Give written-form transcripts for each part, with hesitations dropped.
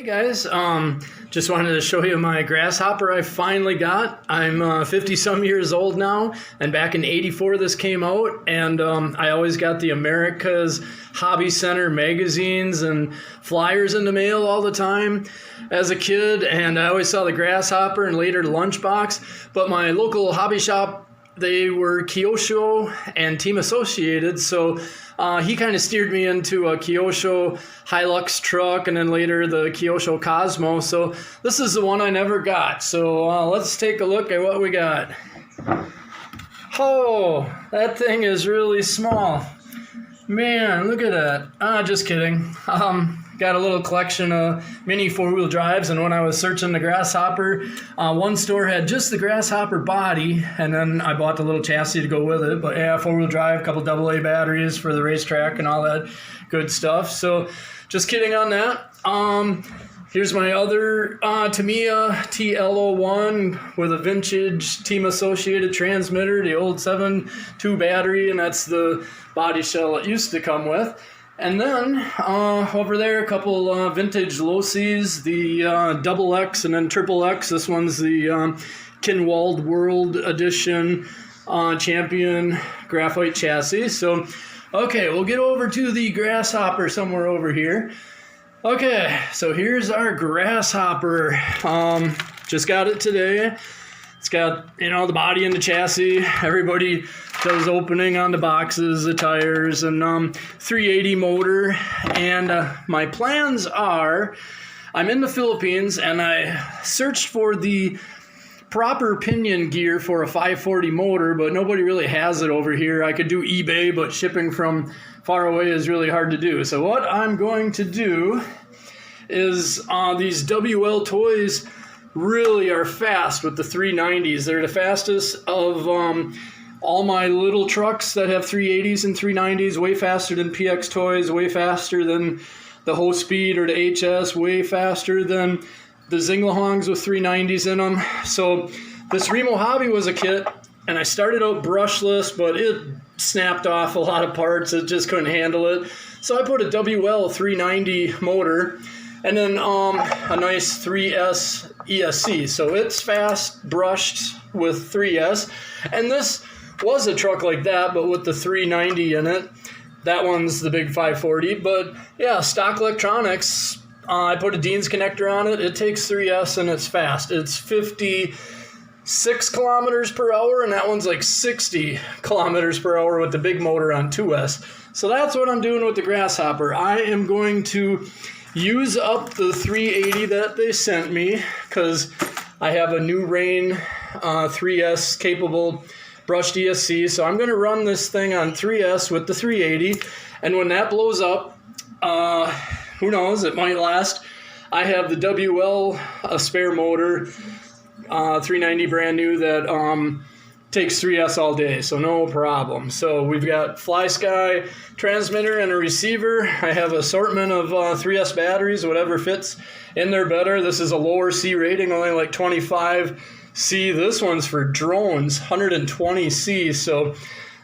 Hey guys, just wanted to show you my Grasshopper I finally got. I'm 50 some years old now, and back in '84 this came out, and I always got the America's Hobby Center magazines and flyers in the mail all the time as a kid, and I always saw the Grasshopper and later the Lunchbox, but my local hobby shop, they were Kyosho and Team Associated, so he kind of steered me into a Kyosho Hilux truck and then later the Kyosho Cosmo. So this is the one I never got. So let's take a look at what we got. Oh, that thing is really small. Man, look at that. Just kidding. Got a little collection of mini four-wheel drives, and when I was searching the Grasshopper, one store had just the Grasshopper body, and then I bought the little chassis to go with it. But yeah, four-wheel drive, a couple AA batteries for the racetrack and all that good stuff. So just kidding on that. Here's my other Tamiya TL01 with a vintage Team Associated transmitter, the old 7.2 battery, and that's the body shell it used to come with. And then over there, a couple vintage Losis, the Double X and then Triple X. This one's the Kinwald World Edition Champion graphite chassis. So, okay, we'll get over to the Grasshopper somewhere over here. Okay, so here's our Grasshopper. Just got it today. It's got, the body and the chassis. Everybody does opening on the boxes, the tires, and 380 motor. And my plans are, I'm in the Philippines, and I searched for the proper pinion gear for a 540 motor, but nobody really has it over here. I could do eBay, but shipping from far away is really hard to do. So what I'm going to do is these WL Toys really are fast with the 390s. They're the fastest of all my little trucks that have 380s and 390s, way faster than PX Toys, way faster than the Ho Speed or the HS, way faster than the Zinglehongs with 390s in them. So this Remo Hobby was a kit, and I started out brushless, but it snapped off a lot of parts. It just couldn't handle it. So I put a WL 390 motor, and then a nice 3S ESC. So it's fast brushed with 3S. And this was a truck like that, but with the 390 in it. That one's the big 540. But yeah, stock electronics. I put a Dean's connector on it. It takes 3S and it's fast. It's 56 kilometers per hour, and that one's like 60 kilometers per hour with the big motor on 2S. So that's what I'm doing with the Grasshopper. I am going to use up the 380 that they sent me because I have a new Rain 3S capable brushed ESC. So I'm going to run this thing on 3S with the 380, and when that blows up, who knows, it might last. I have the WL, a spare motor, 390 brand new that takes 3S all day, so no problem. So we've got FlySky transmitter and a receiver. I have an assortment of 3S batteries, whatever fits in there better. This is a lower C rating, only like 25 C. This one's for drones, 120 C, so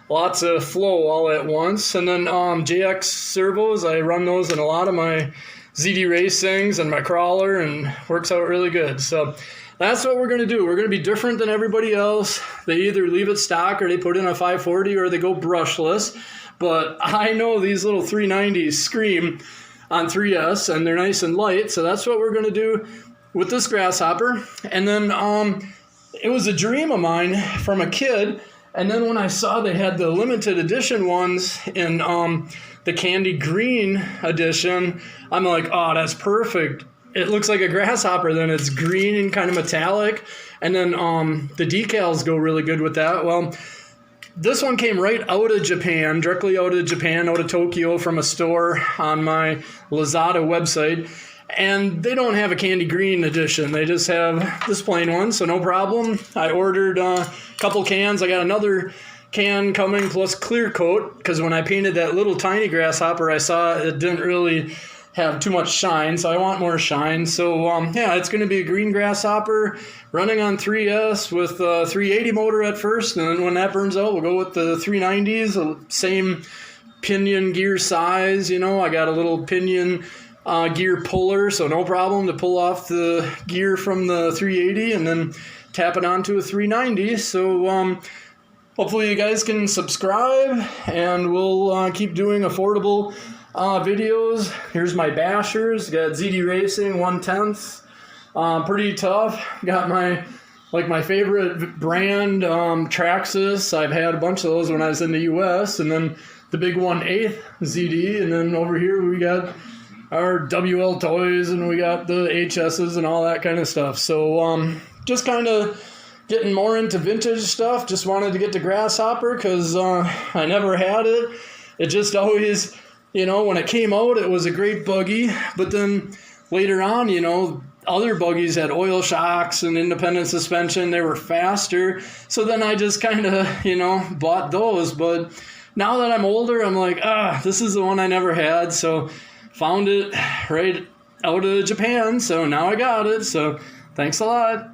lots of flow all at once. And then JX servos, I run those in a lot of my ZD racings and my crawler, and works out really good. So that's what we're going to do. We're going to be different than everybody else. They either leave it stock or they put in a 540 or they go brushless. But I know these little 390s scream on 3S, and they're nice and light. So that's what we're going to do with this Grasshopper. And then it was a dream of mine from a kid. And then when I saw they had the limited edition ones in the candy green edition, I'm like, oh, that's perfect. It looks like a Grasshopper, then it's green and kind of metallic, and then the decals go really good with that. Well, this one came right out of Japan, directly out of Japan, out of Tokyo, from a store on my Lazada website, and they don't have a candy green edition. They just have this plain one, so no problem. I ordered a couple cans. I got another can coming plus clear coat, because when I painted that little tiny Grasshopper, I saw it didn't really have too much shine, so I want more shine. So yeah, it's going to be a green Grasshopper running on 3S with a 380 motor at first, and then when that burns out, we'll go with the 390s, same pinion gear size. I got a little pinion gear puller, so no problem to pull off the gear from the 380 and then tap it onto a 390. So hopefully you guys can subscribe, and we'll keep doing affordable videos. Here's my bashers. Got ZD Racing 1/10. Pretty tough. Got my favorite brand, Traxxas. I've had a bunch of those when I was in the U.S. And then the big 1/8 ZD. And then over here we got our WL toys, and we got the HSs and all that kind of stuff. So just kind of getting more into vintage stuff. Just wanted to get the Grasshopper because I never had it. It just always, when it came out, it was a great buggy. But then later on, other buggies had oil shocks and independent suspension. They were faster. So then I just kind of, bought those. But now that I'm older, I'm like, this is the one I never had. So found it right out of Japan. So now I got it. So thanks a lot.